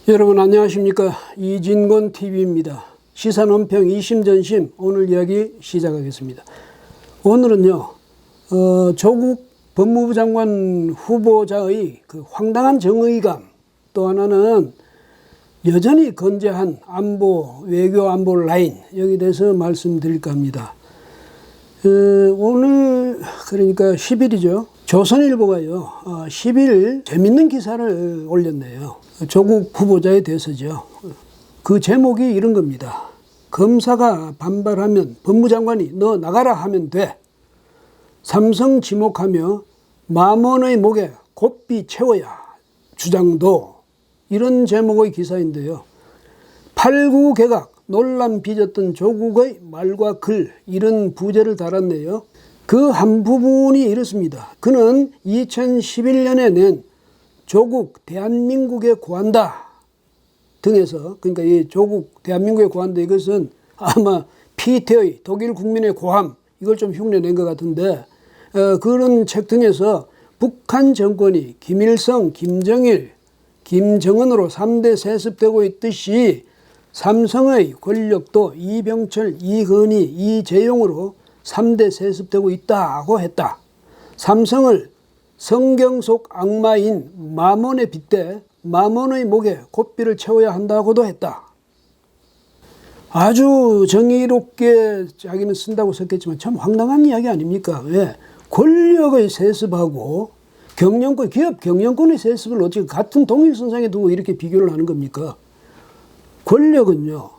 여러분 안녕하십니까? 이진곤 TV입니다. 시사논평 이심전심 오늘 이야기 시작하겠습니다. 오늘은요 조국 법무부 장관 후보자의 그 황당한 정의감, 또 하나는 여전히 건재한 외교 안보 라인, 여기에 대해서 말씀드릴까 합니다. 오늘 그러니까 10일이죠. 조선일보가요 10일 재밌는 기사를 올렸네요. 조국 후보자에 대해서죠. 그 제목이 이런 겁니다. 검사가 반발하면 법무장관이 너 나가라 하면 돼. 삼성 지목하며 만원의 목에 곱비 채워야 주장도. 이런 제목의 기사인데요. 8.9 개각 논란 빚었던 조국의 말과 글, 이런 부제를 달았네요. 그 한 부분이 이렇습니다. 그는 2011년에 낸 조국 대한민국에 구한다 등에서, 그러니까 이 조국 대한민국에 구한다, 이것은 아마 피태의 독일 국민의 고함, 이걸 좀 흉내낸 것 같은데, 그런 책 등에서 북한 정권이 김일성, 김정일, 김정은으로 3대 세습되고 있듯이 삼성의 권력도 이병철, 이건희, 이재용으로 3대 세습되고 있다고 했다. 삼성을 성경 속 악마인 마몬에 빗대 마몬의 목에 곱비를 채워야 한다고도 했다. 아주 정의롭게 자기는 쓴다고 썼겠지만 참 황당한 이야기 아닙니까? 왜? 권력의 세습하고 경영권, 기업 경영권의 세습을 어떻게 같은 동일선상에 두고 이렇게 비교를 하는 겁니까? 권력은요,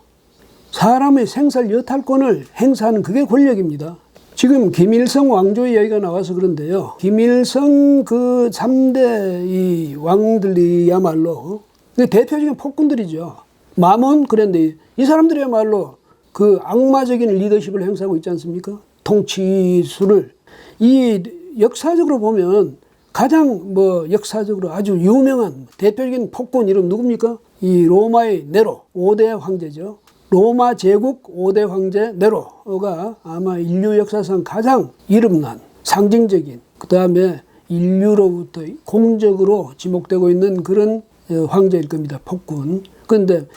사람의 생살 여탈권을 행사하는 그게 권력입니다. 지금 김일성 왕조의 이야기가 나와서 그런데요. 김일성 그 3대 이 왕들이야말로 대표적인 폭군들이죠. 마몬 그랬는데 이 사람들이야말로 그 악마적인 리더십을 행사하고 있지 않습니까? 통치수를. 이 역사적으로 보면 가장 역사적으로 아주 유명한 대표적인 폭군 이름 누굽니까? 이 로마의 네로 5대 황제죠. 로마 제국 5대 황제 네로가 아마 인류 역사상 가장 이름난 상징적인, 그 다음에 인류로부터 공적으로 지목되고 있는 그런 황제일 겁니다. 폭군. 그런데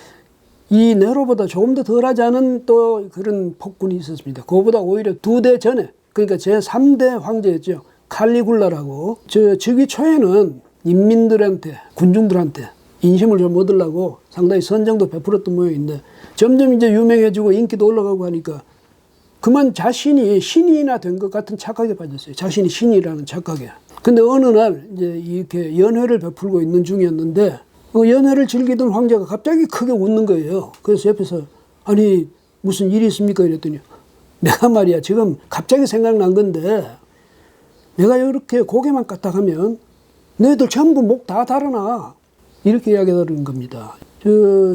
이 네로보다 조금 더 덜하지 않은 또 그런 폭군이 있었습니다. 그거보다 오히려 2대 전에, 그러니까 제3대 황제였죠. 칼리굴라라고. 즉위 초에는 인민들한테, 군중들한테 인심을 좀 얻으려고 상당히 선정도 베풀었던 모양인데, 점점 이제 유명해지고 인기도 올라가고 하니까 그만 자신이 신이나 된 것 같은 착각에 빠졌어요. 자신이 신이라는 착각에. 근데 어느 날 이제 이렇게 연회를 베풀고 있는 중이었는데, 그 연회를 즐기던 황제가 갑자기 크게 웃는 거예요. 그래서 옆에서 아니 무슨 일이 있습니까? 이랬더니 내가 말이야 지금 갑자기 생각난 건데, 내가 이렇게 고개만 까딱하면 너희들 전부 목 다 달아나. 이렇게 이야기하는 겁니다.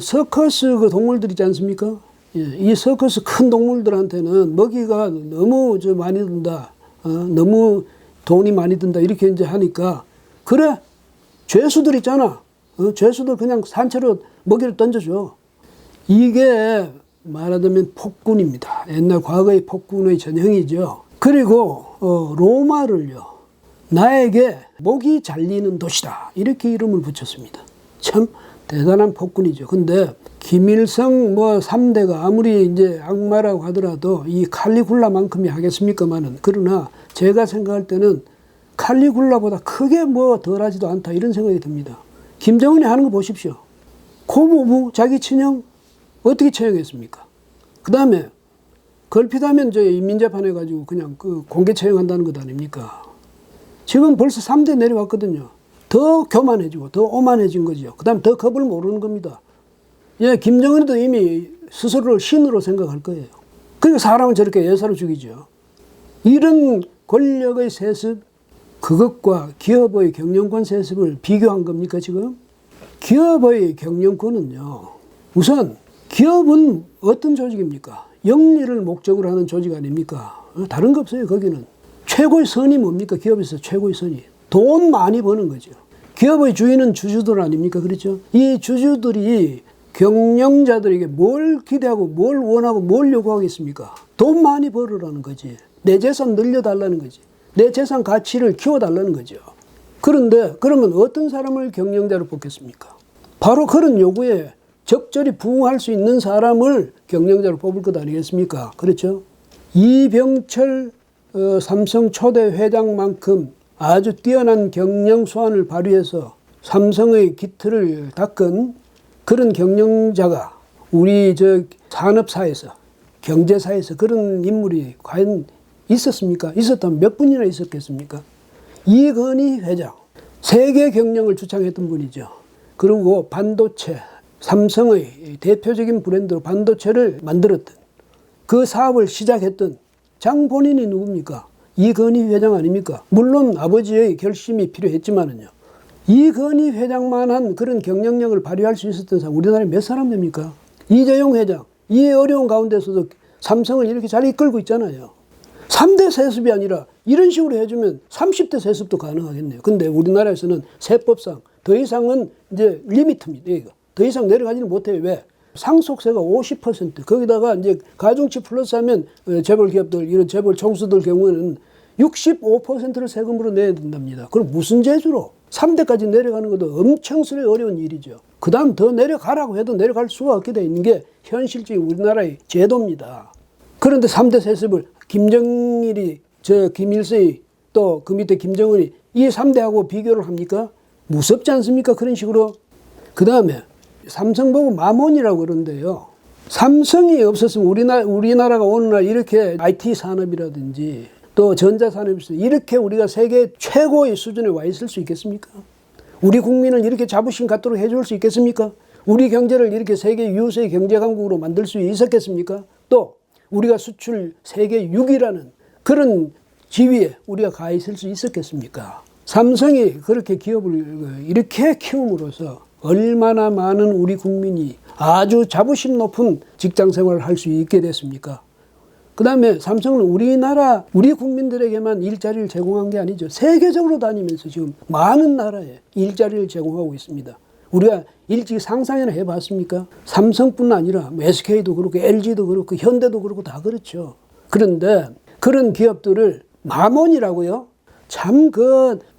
서커스 그 동물들 있지 않습니까? 예, 이 서커스 큰 동물들한테는 먹이가 너무 많이 든다. 너무 돈이 많이 든다. 이렇게 이제 하니까, 그래, 죄수들 있잖아. 죄수들 그냥 산채로 먹이를 던져줘. 이게 말하자면 폭군입니다. 옛날 과거의 폭군의 전형이죠. 그리고 로마를요, 나에게 목이 잘리는 도시다, 이렇게 이름을 붙였습니다. 참 대단한 폭군이죠. 근데 김일성 3대가 아무리 이제 악마라고 하더라도 이 칼리굴라만큼이 하겠습니까마는, 그러나 제가 생각할 때는 칼리굴라보다 크게 덜하지도 않다, 이런 생각이 듭니다. 김정은이 하는 거 보십시오. 고모부 자기 친형 어떻게 처형했습니까? 그 다음에 걸핏하면 인민재판 해가지고 그냥 공개 처형한다는 것 아닙니까? 지금 벌써 3대 내려왔거든요. 더 교만해지고 더 오만해진 거죠. 그 다음에 더 겁을 모르는 겁니다. 예, 김정은도 이미 스스로를 신으로 생각할 거예요. 그러니까 사람은 저렇게 예사로 죽이죠. 이런 권력의 세습, 그것과 기업의 경영권 세습을 비교한 겁니까 지금? 기업의 경영권은요, 우선 기업은 어떤 조직입니까? 영리를 목적으로 하는 조직 아닙니까? 다른 거 없어요. 거기는 최고의 선이 뭡니까? 기업에서 최고의 선이 돈 많이 버는 거죠. 기업의 주인은 주주들 아닙니까? 그렇죠? 이 주주들이 경영자들에게 뭘 기대하고 뭘 원하고 뭘 요구하겠습니까? 돈 많이 벌으라는 거지. 내 재산 늘려달라는 거지. 내 재산 가치를 키워달라는 거죠. 그런데 그러면 어떤 사람을 경영자로 뽑겠습니까? 바로 그런 요구에 적절히 부응할 수 있는 사람을 경영자로 뽑을 것 아니겠습니까? 그렇죠? 이병철 삼성 초대 회장만큼 아주 뛰어난 경영 수완을 발휘해서 삼성의 기틀을 닦은 그런 경영자가 우리 산업사에서, 경제사에서 그런 인물이 과연 있었습니까? 있었다면 몇 분이나 있었겠습니까? 이건희 회장, 세계 경영을 주창했던 분이죠. 그리고 반도체, 삼성의 대표적인 브랜드로 반도체를 만들었던, 그 사업을 시작했던 장본인이 누굽니까? 이건희 회장 아닙니까? 물론 아버지의 결심이 필요했지만은요. 이건희 회장만한 그런 경영력을 발휘할 수 있었던 사람, 우리나라에 몇 사람 됩니까? 이재용 회장, 이 어려운 가운데서도 삼성을 이렇게 잘 이끌고 있잖아요. 3대 세습이 아니라 이런 식으로 해주면 30대 세습도 가능하겠네요. 근데 우리나라에서는 세법상 더 이상은 이제 리미트입니다. 이거. 더 이상 내려가지는 못해요. 왜? 상속세가 50%, 거기다가 이제 가중치 플러스 하면 재벌 기업들, 이런 재벌 총수들 경우에는 65%를 세금으로 내야 된답니다. 그럼 무슨 재주로? 3대까지 내려가는 것도 엄청스레 어려운 일이죠. 그 다음 더 내려가라고 해도 내려갈 수가 없게 돼 있는 게 현실적인 우리나라의 제도입니다. 그런데 3대 세습을 김정일이, 김일성이, 또 그 밑에 김정은이 이 3대하고 비교를 합니까? 무섭지 않습니까? 그런 식으로. 그 다음에 삼성 보고 마몬이라고 그러는데요. 삼성이 없었으면 우리나라가 오늘날 이렇게 IT 산업이라든지 또 전자산업에서 이렇게 우리가 세계 최고의 수준에 와 있을 수 있겠습니까? 우리 국민을 이렇게 자부심 갖도록 해줄 수 있겠습니까? 우리 경제를 이렇게 세계 유수의 경제 강국으로 만들 수 있었겠습니까? 또 우리가 수출 세계 6위라는 그런 지위에 우리가 가 있을 수 있었겠습니까? 삼성이 그렇게 기업을 이렇게 키움으로써 얼마나 많은 우리 국민이 아주 자부심 높은 직장 생활을 할 수 있게 됐습니까? 그 다음에 삼성은 우리 국민들에게만 일자리를 제공한 게 아니죠. 세계적으로 다니면서 지금 많은 나라에 일자리를 제공하고 있습니다. 우리가 일찍 상상이나 해봤습니까? 삼성뿐 아니라 SK도 그렇고 LG도 그렇고 현대도 그렇고 다 그렇죠. 그런데 그런 기업들을 마몬이라고요? 참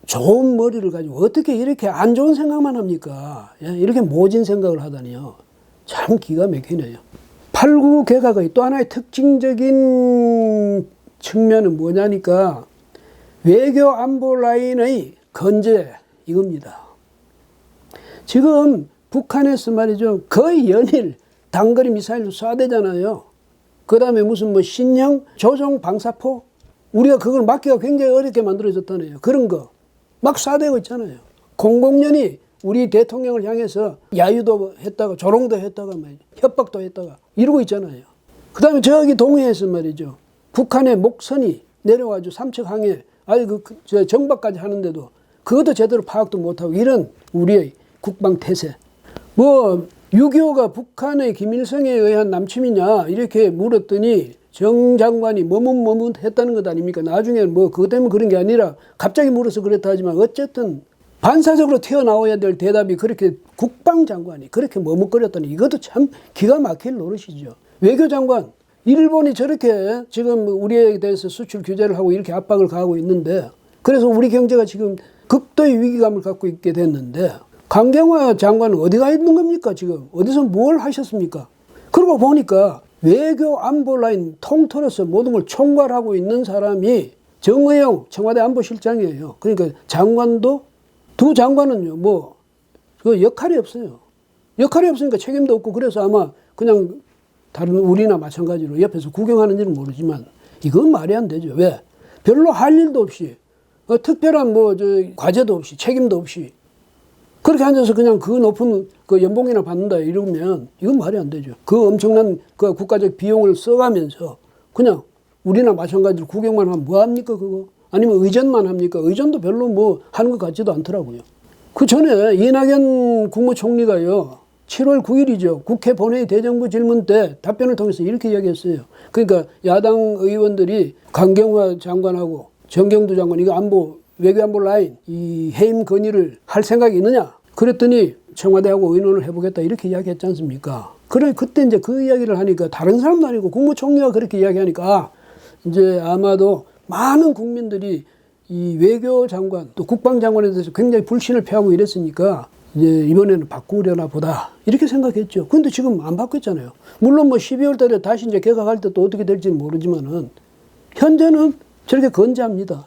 좋은 머리를 가지고 어떻게 이렇게 안 좋은 생각만 합니까? 이렇게 모진 생각을 하다니요. 참 기가 막히네요. 8.9 개각의 또 하나의 특징적인 측면은 뭐냐니까 외교 안보 라인의 건재 이겁니다. 지금 북한에서 말이죠. 거의 연일 단거리 미사일로 쏴대잖아요. 그 다음에 무슨 신형 조종 방사포? 우리가 그걸 막기가 굉장히 어렵게 만들어졌다네요. 그런 거 막 쏴대고 있잖아요. 공공연히 우리 대통령을 향해서 야유도 했다가 조롱도 했다가 협박도 했다가 이러고 있잖아요. 그 다음에 저기 동해에서 말이죠. 북한의 목선이 내려와가지고 삼척항에 정박까지 하는데도 그것도 제대로 파악도 못하고 이런 우리의 국방 태세. 6.25가 북한의 김일성에 의한 남침이냐 이렇게 물었더니 정 장관이 머뭇머뭇했다는 것 아닙니까? 나중에 그것 때문에 그런 게 아니라 갑자기 물어서 그랬다 하지만 어쨌든 반사적으로 튀어나와야 될 대답이 그렇게 국방장관이 그렇게 머뭇거렸다니 이것도 참 기가 막힐 노릇이죠. 외교장관, 일본이 저렇게 지금 우리에 대해서 수출 규제를 하고 이렇게 압박을 가하고 있는데 그래서 우리 경제가 지금 극도의 위기감을 갖고 있게 됐는데 강경화 장관은 어디 가 있는 겁니까? 지금 어디서 뭘 하셨습니까? 그러고 보니까 외교 안보 라인 통틀어서 모든 걸 총괄하고 있는 사람이 정의용 청와대 안보실장이에요. 그러니까 장관도 두 장관은요, 그 역할이 없어요. 역할이 없으니까 책임도 없고 그래서 아마 그냥 다른 우리나 마찬가지로 옆에서 구경하는지는 모르지만 이건 말이 안 되죠. 왜? 별로 할 일도 없이 특별한 과제도 없이 책임도 없이 그렇게 앉아서 그냥 그 높은 연봉이나 받는다 이러면 이건 말이 안 되죠. 그 엄청난 국가적 비용을 써가면서 그냥 우리나 마찬가지로 구경만 하면 뭐합니까 그거? 아니면 의전만 합니까? 의전도 별로 하는 것 같지도 않더라고요. 그 전에 이낙연 국무총리가요. 7월 9일이죠. 국회 본회의 대정부 질문 때 답변을 통해서 이렇게 이야기했어요. 그러니까 야당 의원들이 강경화 장관하고 정경두 장관 이거 외교안보 라인 이 해임 건의를 할 생각이 있느냐? 그랬더니 청와대하고 의논을 해보겠다 이렇게 이야기했지 않습니까? 그때 이제 그 이야기를 하니까 다른 사람도 아니고 국무총리가 그렇게 이야기하니까 이제 아마도 많은 국민들이 이 외교장관 또 국방장관에 대해서 굉장히 불신을 표하고 이랬으니까 이제 이번에는 바꾸려나 보다 이렇게 생각했죠. 근데 지금 안 바꿨잖아요. 물론 뭐 12월 달에 다시 이제 개각할 때 또 어떻게 될지는 모르지만은 현재는 저렇게 건재합니다.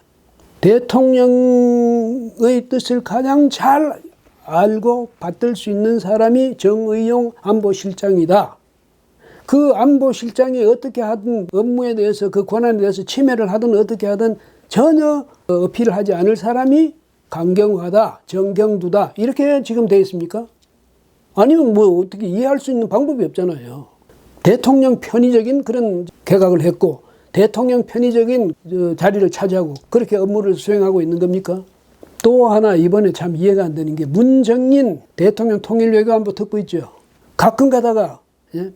대통령의 뜻을 가장 잘 알고 받들 수 있는 사람이 정의용 안보실장이다. 그 안보실장이 어떻게 하든 업무에 대해서 그 권한에 대해서 침해를 하든 어떻게 하든 전혀 어필을 하지 않을 사람이 강경화다, 정경두다 이렇게 지금 돼 있습니까? 아니면 뭐 어떻게 이해할 수 있는 방법이 없잖아요. 대통령 편의적인 그런 개각을 했고 대통령 편의적인 자리를 차지하고 그렇게 업무를 수행하고 있는 겁니까? 또 하나 이번에 참 이해가 안 되는 게 문정인 대통령 통일외교안보 특보 있죠. 가끔 가다가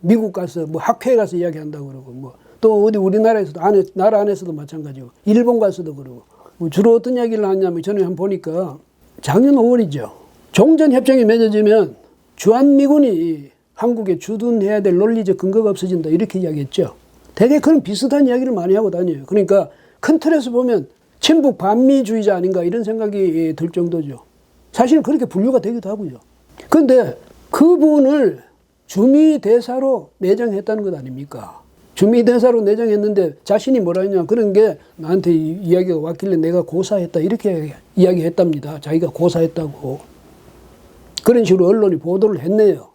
미국 가서 뭐 학회에 가서 이야기한다고 그러고 뭐 또 어디 우리나라에서도 나라 안에서도 마찬가지고 일본 가서도 그러고 뭐 주로 어떤 이야기를 하냐면 저는 한번 보니까 작년 5월이죠. 종전협정이 맺어지면 주한미군이 한국에 주둔해야 될 논리적 근거가 없어진다 이렇게 이야기했죠. 되게 그런 비슷한 이야기를 많이 하고 다녀요. 그러니까 큰 틀에서 보면 친북 반미주의자 아닌가 이런 생각이 들 정도죠. 사실은 그렇게 분류가 되기도 하고요. 그런데 그분을 주미대사로 내정했다는 것 아닙니까? 주미대사로 내정했는데 자신이 뭐라 했냐 그런 게 나한테 이야기가 왔길래 내가 고사했다 이렇게 이야기했답니다. 자기가 고사했다고. 그런 식으로 언론이 보도를 했네요.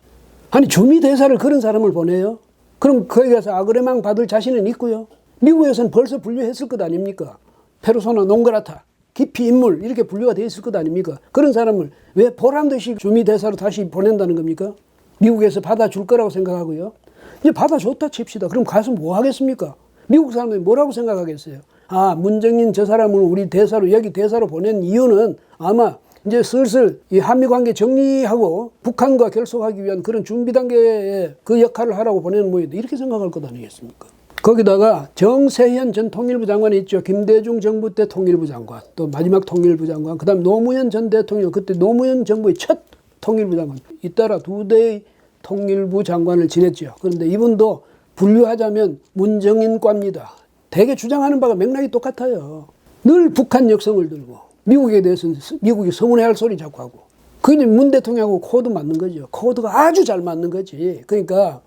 아니 주미대사를 그런 사람을 보내요? 그럼 거기 가서 아그레망 받을 자신은 있고요. 미국에서는 벌써 분류했을 것 아닙니까? 페르소나 논그라타, 기피 인물 이렇게 분류가 돼 있을 것 아닙니까? 그런 사람을 왜 보란듯이 주미대사로 다시 보낸다는 겁니까? 미국에서 받아줄 거라고 생각하고요. 이제 받아줬다 칩시다. 그럼 가서 뭐 하겠습니까? 미국 사람들이 뭐라고 생각하겠어요? 아, 문정인 저 사람을 우리 대사로 여기 대사로 보낸 이유는 아마 이제 슬슬 이 한미 관계 정리하고 북한과 결속하기 위한 그런 준비 단계의 그 역할을 하라고 보내는 모양이다. 이렇게 생각할 것 아니겠습니까? 거기다가 정세현 전 통일부 장관이 있죠. 김대중 정부 때 통일부 장관, 또 마지막 통일부 장관, 그다음 노무현 전 대통령, 그때 노무현 정부의 첫 통일부 장관, 잇따라 두 대의 통일부 장관을 지냈죠. 그런데 이분도 분류하자면 문정인과입니다. 대개 주장하는 바가 맥락이 똑같아요. 늘 북한 역성을 들고 미국에 대해서는 미국이 서운해할 소리 자꾸 하고. 그게 문 대통령하고 코드 맞는 거죠. 코드가 아주 잘 맞는 거지. 그러니까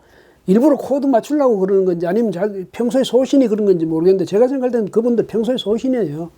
일부러 코드 맞추려고 그러는 건지 아니면 평소에 소신이 그런 건지 모르겠는데 제가 생각할 때는 그분들 평소에 소신이에요.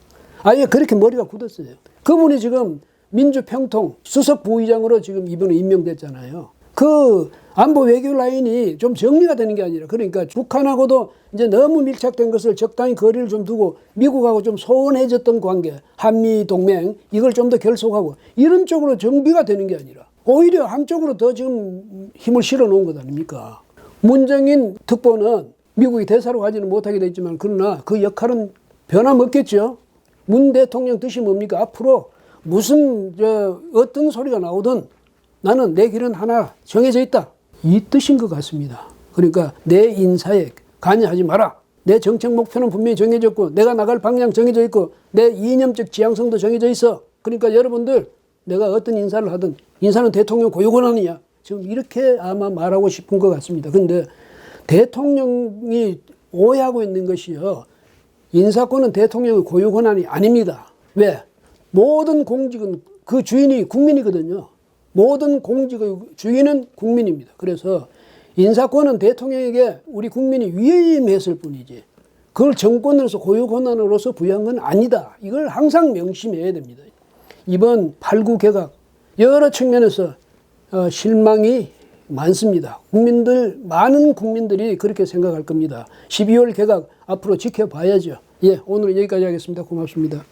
아예 그렇게 머리가 굳었어요. 그분이 지금 민주평통 수석 부의장으로 지금 이번에 임명됐잖아요. 그 안보 외교 라인이 좀 정리가 되는 게 아니라 그러니까 북한하고도 이제 너무 밀착된 것을 적당히 거리를 좀 두고 미국하고 좀 소원해졌던 관계, 한미 동맹 이걸 좀 더 결속하고 이런 쪽으로 정비가 되는 게 아니라 오히려 한쪽으로 더 지금 힘을 실어 놓은 것 아닙니까? 문정인 특보는 미국이 대사로 가지는 못하게 됐지만 그러나 그 역할은 변함없겠죠. 문 대통령 뜻이 뭡니까? 앞으로 무슨 어떤 소리가 나오든 나는 내 길은 하나 정해져 있다. 이 뜻인 것 같습니다. 그러니까 내 인사에 관여하지 마라. 내 정책 목표는 분명히 정해졌고 내가 나갈 방향 정해져 있고 내 이념적 지향성도 정해져 있어. 그러니까 여러분들 내가 어떤 인사를 하든 인사는 대통령 고유 권한이야. 지금 이렇게 아마 말하고 싶은 것 같습니다. 그런데 대통령이 오해하고 있는 것이요. 인사권은 대통령의 고유 권한이 아닙니다. 왜? 모든 공직은 그 주인이 국민이거든요. 모든 공직의 주인은 국민입니다. 그래서 인사권은 대통령에게 우리 국민이 위임했을 뿐이지 그걸 정권으로서 고유 권한으로서 부여한 건 아니다. 이걸 항상 명심해야 됩니다. 이번 8.9 개각 여러 측면에서 실망이 많습니다. 많은 국민들이 그렇게 생각할 겁니다. 12월 개각 앞으로 지켜봐야죠. 예, 오늘 여기까지 하겠습니다. 고맙습니다.